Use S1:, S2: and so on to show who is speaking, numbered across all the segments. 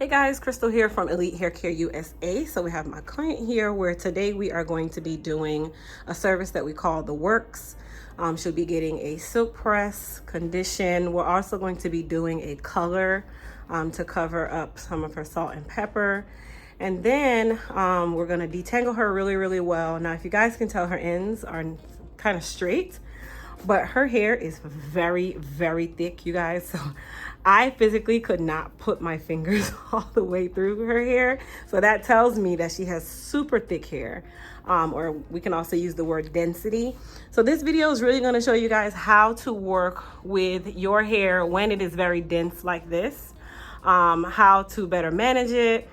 S1: Hey guys, Crystal here from Elite Hair Care USA. So we have my client here where today we are going to be doing a service that we call the works. She'll be getting a silk press, condition. We're also going to be doing a color to cover up some of her salt and pepper. And then we're gonna detangle her really well. Now, if you guys can tell, her ends are kind of straight, but her hair is very thick, you guys. So I physically could not put my fingers all the way through her hair. So that tells me that she has super thick hair, or we can also use the word density. So this video is really going to show you guys how to work with your hair when it is very dense like this, how to better manage it,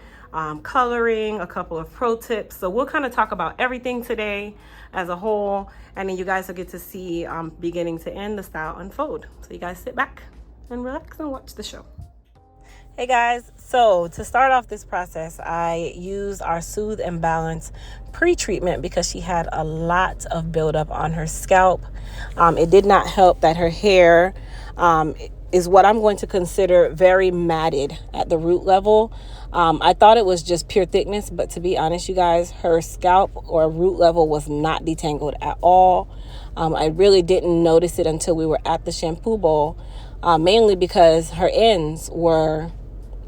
S1: coloring, a couple of pro tips. So we'll kind of talk about everything today as a whole, and then you guys will get to see beginning to end the style unfold. So you guys sit back and relax and watch the show. Hey guys, so to start off this process, I used our Soothe and Balance pre-treatment because she had a lot of buildup on her scalp. It did not help that her hair is what I'm going to consider very matted at the root level. I thought it was just pure thickness, but to be honest, you guys, her scalp or root level was not detangled at all. I really didn't notice it until we were at the shampoo bowl, mainly because her ends were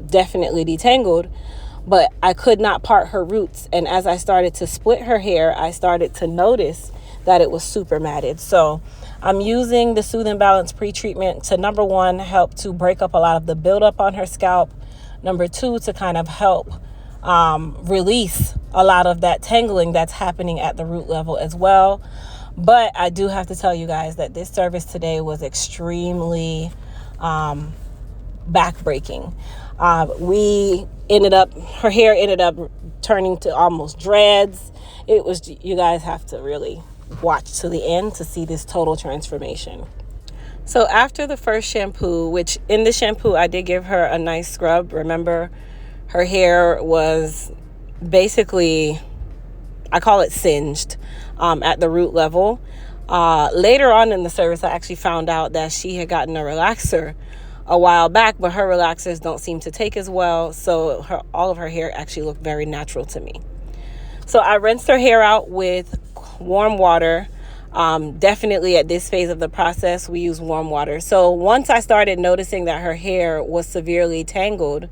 S1: definitely detangled, but I could not part her roots. And as I started to split her hair, I started to notice that it was super matted. So I'm using the Soothe and Balance pre-treatment to, number one, help to break up a lot of the buildup on her scalp. Number two, to kind of help release a lot of that tangling that's happening at the root level as well. But I do have to tell you guys that this service today was extremely backbreaking. Her hair ended up turning to almost dreads. It was, you guys have to really watch to the end to see this total transformation. So after the first shampoo, which in the shampoo I did give her a nice scrub. Remember, her hair was basically, I call it singed at the root level. Later on in the service, I actually found out that she had gotten a relaxer a while back, but her relaxers don't seem to take as well. So all of her hair actually looked very natural to me. So I rinsed her hair out with warm water. Definitely at this phase of the process, we use warm water. So once I started noticing that her hair was severely tangled,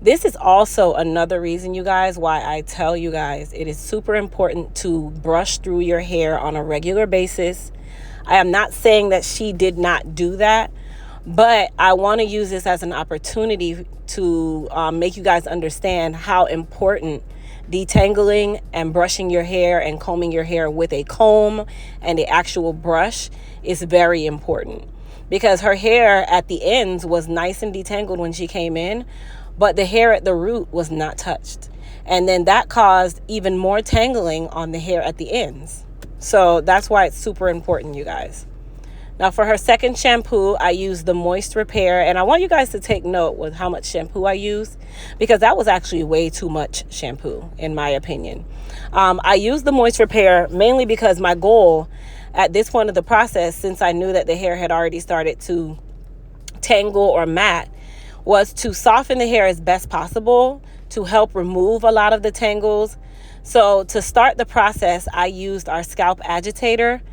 S1: this is also another reason, you guys, why I tell you guys it is super important to brush through your hair on a regular basis. I am not saying that she did not do that, but I want to use this as an opportunity to make you guys understand how important detangling and brushing your hair and combing your hair with a comb and the actual brush is very important, because her hair at the ends was nice and detangled when she came in, but the hair at the root was not touched. And then that caused even more tangling on the hair at the ends. So that's why it's super important, you guys. Now for her second shampoo, I used the Moist Repair, and I want you guys to take note with how much shampoo I used, because that was actually way too much shampoo, in my opinion. I used the Moist Repair mainly because my goal at this point of the process, since I knew that the hair had already started to tangle or mat, was to soften the hair as best possible to help remove a lot of the tangles. So to start the process, I used our scalp agitator.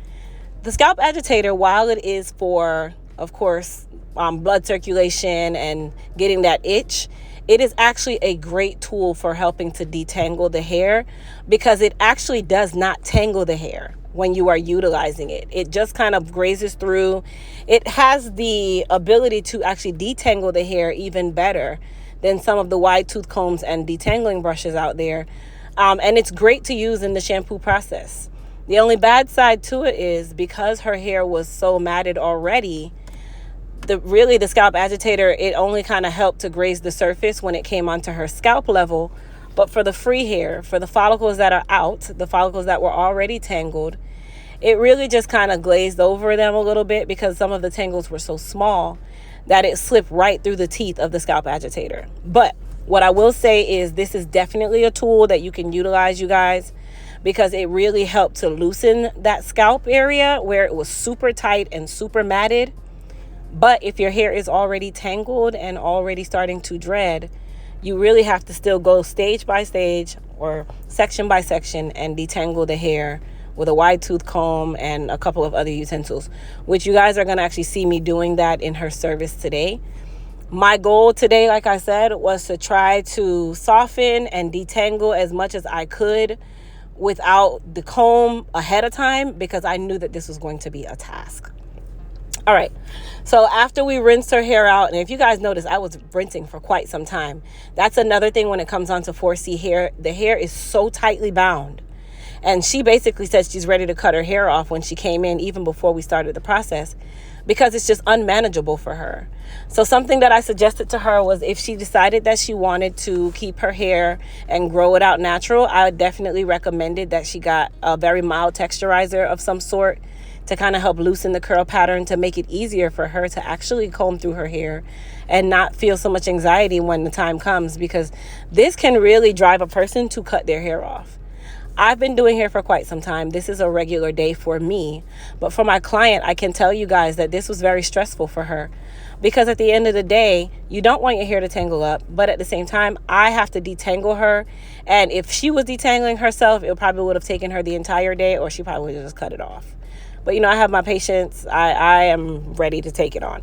S1: The scalp agitator, while it is for, of course, blood circulation and getting that itch, it is actually a great tool for helping to detangle the hair, because it actually does not tangle the hair when you are utilizing it. It just kind of grazes through. It has the ability to actually detangle the hair even better than some of the wide tooth combs and detangling brushes out there. And it's great to use in the shampoo process. The only bad side to it is because her hair was so matted already, the scalp agitator, it only kind of helped to graze the surface when it came onto her scalp level. But for the free hair, for the follicles that are out, the follicles that were already tangled, it really just kind of glazed over them a little bit, because some of the tangles were so small that it slipped right through the teeth of the scalp agitator. But what I will say is this is definitely a tool that you can utilize, you guys, because it really helped to loosen that scalp area where it was super tight and super matted. But if your hair is already tangled and already starting to dread, you really have to still go stage by stage or section by section and detangle the hair with a wide tooth comb and a couple of other utensils, which you guys are going to actually see me doing that in her service today. My goal today, like I said, was to try to soften and detangle as much as I could without the comb ahead of time, because I knew that this was going to be a task. All right, so after we rinsed her hair out, and if you guys notice, I was rinsing for quite some time. That's another thing when it comes on to 4C hair. The hair is so tightly bound. And she basically said she's ready to cut her hair off when she came in, even before we started the process, because it's just unmanageable for her. So something that I suggested to her was, if she decided that she wanted to keep her hair and grow it out natural, I definitely recommended that she got a very mild texturizer of some sort to kind of help loosen the curl pattern, to make it easier for her to actually comb through her hair and not feel so much anxiety when the time comes, because this can really drive a person to cut their hair off. I've been doing hair for quite some time. This is a regular day for me. But for my client, I can tell you guys that this was very stressful for her, because at the end of the day, you don't want your hair to tangle up. But at the same time, I have to detangle her. And if she was detangling herself, it probably would have taken her the entire day, or she probably would have just cut it off. But, I have my patience. I am ready to take it on.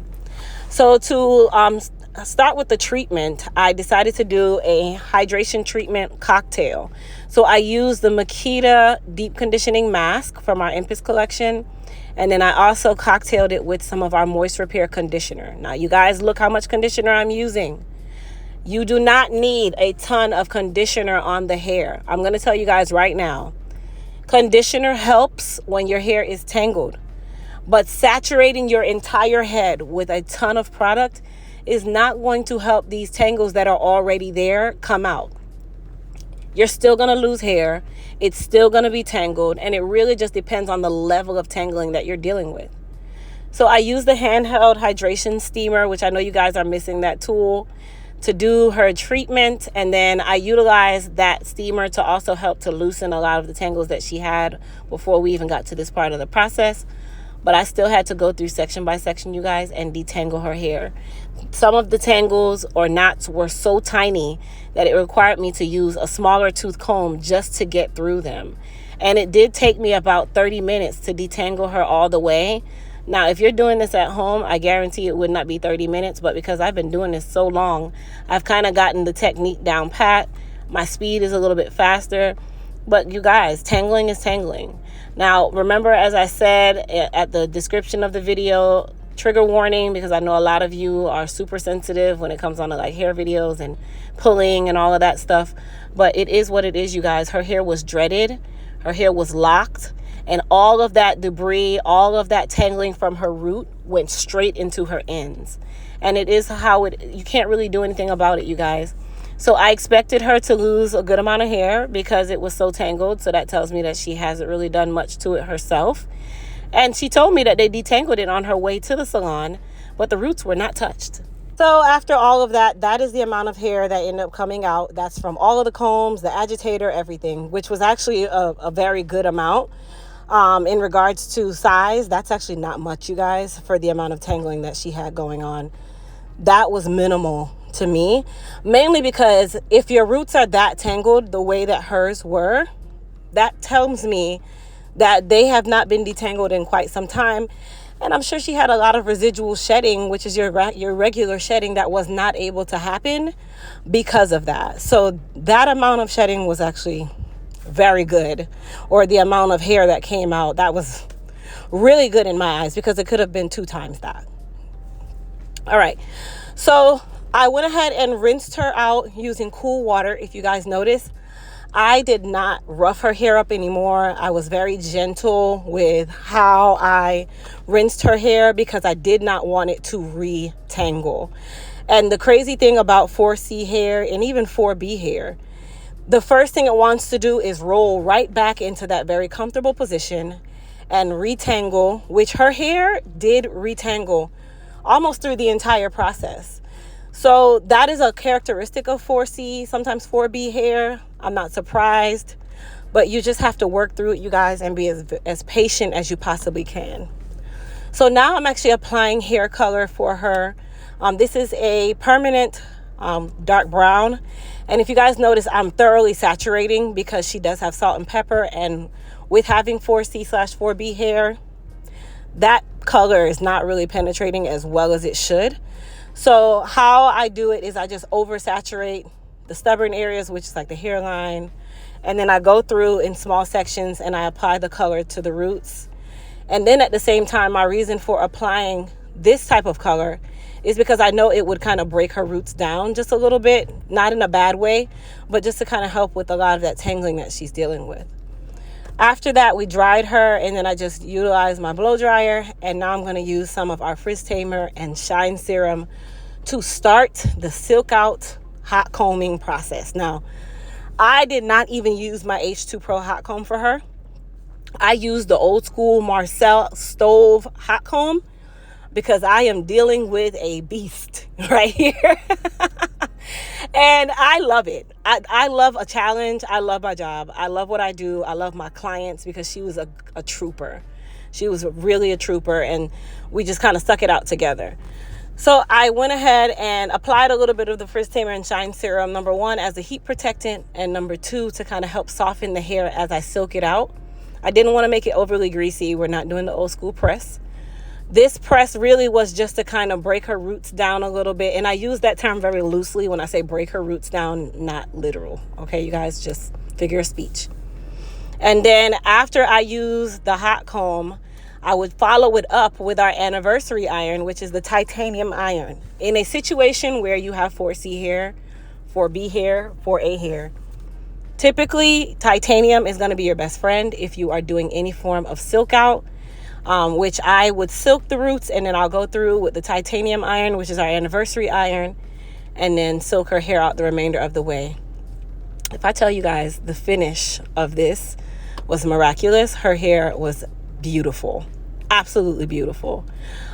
S1: So to start with the treatment, I decided to do a hydration treatment cocktail. So I used the Makeda deep conditioning mask from our Impus collection. And then I also cocktailed it with some of our moist repair conditioner. Now, you guys, look how much conditioner I'm using. You do not need a ton of conditioner on the hair. I'm going to tell you guys right now. Conditioner helps when your hair is tangled. But saturating your entire head with a ton of product is not going to help these tangles that are already there come out. You're still going to lose hair. It's still going to be tangled. And it really just depends on the level of tangling that you're dealing with. So I use the handheld hydration steamer, which I know you guys are missing that tool, to do her treatment. And then I utilize that steamer to also help to loosen a lot of the tangles that she had before we even got to this part of the process. But I still had to go through section by section, you guys, and detangle her hair. Some of the tangles or knots were so tiny that it required me to use a smaller tooth comb just to get through them. And it did take me about 30 minutes to detangle her all the way. Now, if you're doing this at home, I guarantee it would not be 30 minutes. But because I've been doing this so long, I've kind of gotten the technique down pat. My speed is a little bit faster. But you guys, tangling is tangling. Now, remember, as I said at the description of the video, trigger warning, because I know a lot of you are super sensitive when it comes on to like hair videos and pulling and all of that stuff. But it is what it is, you guys. Her hair was dreaded. Her hair was locked. And all of that debris, all of that tangling from her root went straight into her ends. And it is how you can't really do anything about it, you guys. So I expected her to lose a good amount of hair because it was so tangled. So that tells me that she hasn't really done much to it herself. And she told me that they detangled it on her way to the salon, but the roots were not touched. So after all of that, that is the amount of hair that ended up coming out. That's from all of the combs, the agitator, everything, which was actually a very good amount. In regards to size, that's actually not much, you guys, for the amount of tangling that she had going on. That was minimal to me, mainly because if your roots are that tangled the way that hers were, that tells me that they have not been detangled in quite some time. And I'm sure she had a lot of residual shedding, which is your regular shedding, that was not able to happen because of that. So that amount of shedding was actually very good, or the amount of hair that came out, that was really good in my eyes, because it could have been 2 times that. All right, so I went ahead and rinsed her out using cool water. If you guys notice, I did not rough her hair up anymore. I was very gentle with how I rinsed her hair because I did not want it to retangle. And the crazy thing about 4C hair and even 4B hair, the first thing it wants to do is roll right back into that very comfortable position and retangle, which her hair did retangle almost through the entire process. So that is a characteristic of 4C, sometimes 4B hair. I'm not surprised, but you just have to work through it, you guys, and be as patient as you possibly can. So now I'm actually applying hair color for her. This is a permanent dark brown. And if you guys notice, I'm thoroughly saturating because she does have salt and pepper, and with having 4C/4B hair, that color is not really penetrating as well as it should. So how I do it is I just oversaturate the stubborn areas, which is like the hairline, and then I go through in small sections and I apply the color to the roots. And then at the same time, my reason for applying this type of color is because I know it would kind of break her roots down just a little bit, not in a bad way, but just to kind of help with a lot of that tangling that she's dealing with. After that, we dried her, and then I just utilized my blow dryer, and now I'm going to use some of our frizz tamer and shine serum to start the silk out hot combing process. Now, I did not even use my H2 Pro hot comb for her. I used the old school Marcel stove hot comb because I am dealing with a beast right here. And I love it. I love a challenge. I love my job. I love what I do. I love my clients because she was a trooper. She was really a trooper, and we just kind of stuck it out together. So I went ahead and applied a little bit of the frizz tamer and shine serum, number one, as a heat protectant, and number two, to kind of help soften the hair as I silk it out. I didn't want to make it overly greasy. We're not doing the old school press. This press really was just to kind of break her roots down a little bit. And I use that term very loosely when I say break her roots down, not literal. Okay, you guys, just figure of speech. And then after I use the hot comb, I would follow it up with our anniversary iron, which is the titanium iron. In a situation where you have 4C hair, 4B hair, 4A hair, typically titanium is going to be your best friend if you are doing any form of silk out. Which I would silk the roots, and then I'll go through with the titanium iron, which is our anniversary iron, and then silk her hair out the remainder of the way. If I tell you guys, the finish of this was miraculous. Her hair was beautiful, absolutely beautiful.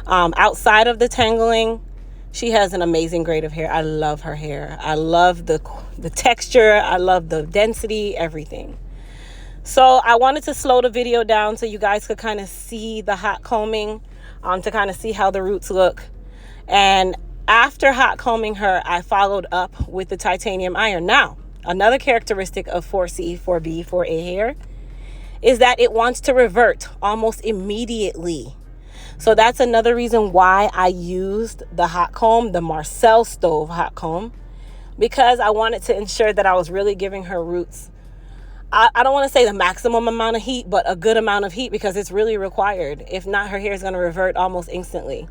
S1: Outside of the tangling, she has an amazing grade of hair. I love her hair. I love the texture. I love the density, everything. So I wanted to slow the video down so you guys could kind of see the hot combing, to kind of see how the roots look. And after hot combing her, I followed up with the titanium iron. Now, another characteristic of 4C, 4B, 4A hair is that it wants to revert almost immediately. So that's another reason why I used the hot comb, the Marcel stove hot comb, because I wanted to ensure that I was really giving her roots, I don't want to say the maximum amount of heat, but a good amount of heat, because it's really required. If not, her hair is going to revert almost instantly.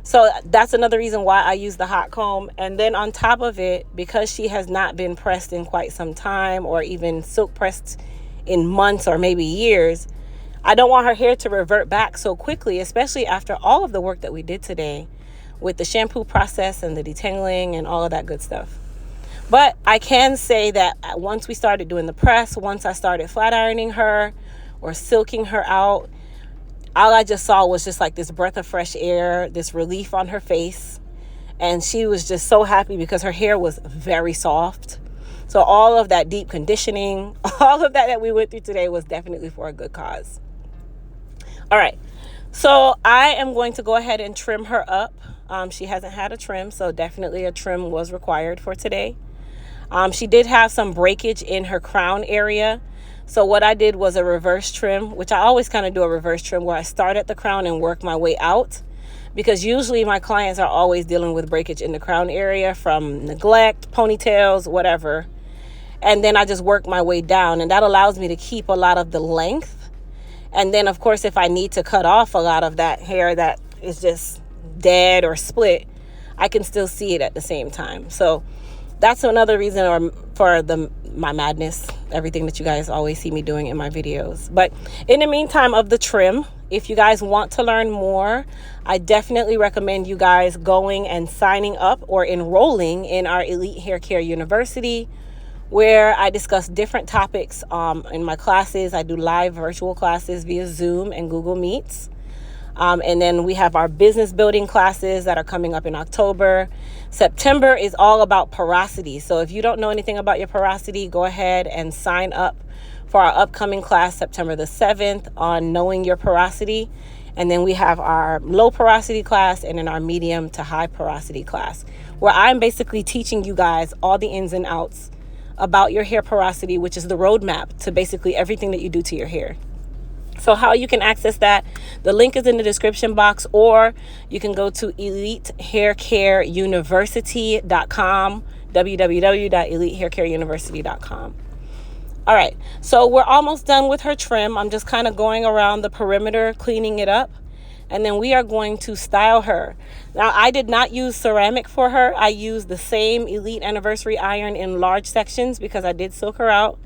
S1: So that's another reason why I use the hot comb. And then on top of it, because she has not been pressed in quite some time, or even silk pressed in months or maybe years, I don't want her hair to revert back so quickly, especially after all of the work that we did today with the shampoo process and the detangling and all of that good stuff. But I can say that once we started doing the press, once I started flat ironing her or silking her out, all I just saw was just like this breath of fresh air, this relief on her face. And she was just so happy because her hair was very soft. So all of that deep conditioning, all of that we went through today was definitely for a good cause. All right. So I am going to go ahead and trim her up. She hasn't had a trim, so definitely a trim was required for today. She did have some breakage in her crown area. So what I did was a reverse trim, which I always kind of do a reverse trim where I start at the crown and work my way out, because usually my clients are always dealing with breakage in the crown area from neglect, ponytails, whatever. And then I just work my way down, and that allows me to keep a lot of the length. And then, of course, if I need to cut off a lot of that hair that is just dead or split, I can still see it at the same time. So that's another reason for my madness, everything that you guys always see me doing in my videos. But in the meantime of the trim, if you guys want to learn more, I definitely recommend you guys going and signing up or enrolling in our Elite Hair Care University, where I discuss different topics in my classes. I do live virtual classes via Zoom and Google Meets. And then we have our business building classes that are coming up in October. September is all about porosity. So if you don't know anything about your porosity, go ahead and sign up for our upcoming class, September the 7th, on knowing your porosity. And then we have our low porosity class and then our medium to high porosity class. where I'm basically teaching you guys all the ins and outs about your hair porosity, which is the roadmap to basically everything that you do to your hair. So how you can access that, the link is in the description box, or you can go to elitehaircareuniversity.com, www.elitehaircareuniversity.com. All right, so we're almost done with her trim. I'm just kind of going around the perimeter, cleaning it up, and then we are going to style her. Now, I did not use ceramic for her. I used the same Elite Anniversary iron in large sections because I did silk her out.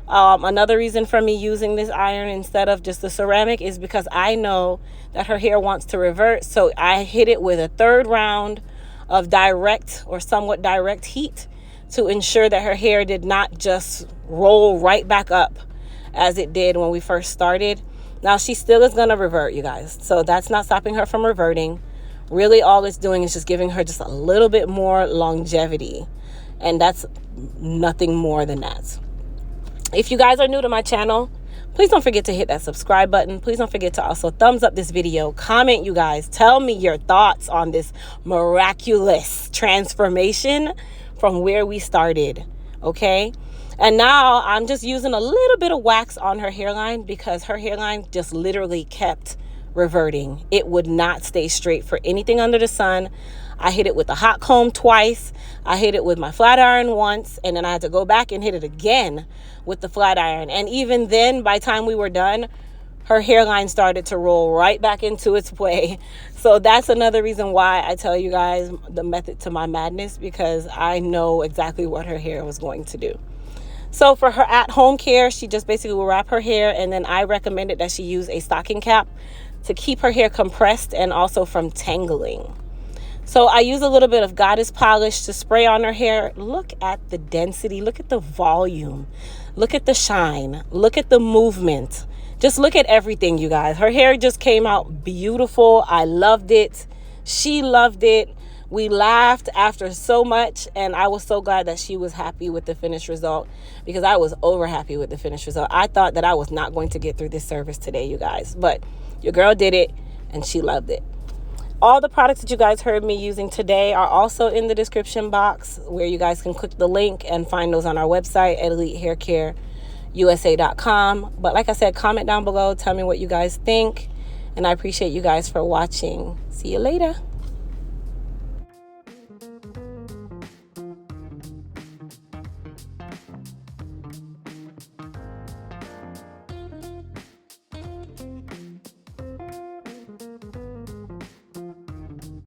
S1: Another reason for me using this iron instead of just the ceramic is because I know that her hair wants to revert. So I hit it with a third round of direct or somewhat direct heat to ensure that her hair did not just roll right back up as it did when we first started. Now, she still is going to revert, you guys. So that's not stopping her from reverting. Really, all it's doing is just giving her just a little bit more longevity. And that's nothing more than that. If you guys are new to my channel, please don't forget to hit that subscribe button. Please don't forget to also thumbs up this video. Comment, you guys. Tell me your thoughts on this miraculous transformation from where we started, okay? And now I'm just using a little bit of wax on her hairline because her hairline just literally kept reverting. It would not stay straight for anything under the sun. I hit it with a hot comb twice. I hit it with my flat iron once, and then I had to go back and hit it again with the flat iron. And even then, by the time we were done, her hairline started to roll right back into its way. So that's another reason why I tell you guys the method to my madness, because I know exactly what her hair was going to do. So for her at-home care, she just basically will wrap her hair, and then I recommended that she use a stocking cap to keep her hair compressed and also from tangling. So I use a little bit of Goddess polish to spray on her hair. Look at the density. Look at the volume. Look at the shine. Look at the movement. Just look at everything, you guys. Her hair just came out beautiful. I loved it. She loved it. We laughed after so much, and I was so glad that she was happy with the finished result, because I was over happy with the finished result. I thought that I was not going to get through this service today, you guys, but your girl did it, and she loved it. All the products that you guys heard me using today are also in the description box, where you guys can click the link and find those on our website at elitehaircareusa.com. But like I said, comment down below. Tell me what you guys think. And I appreciate you guys for watching. See you later.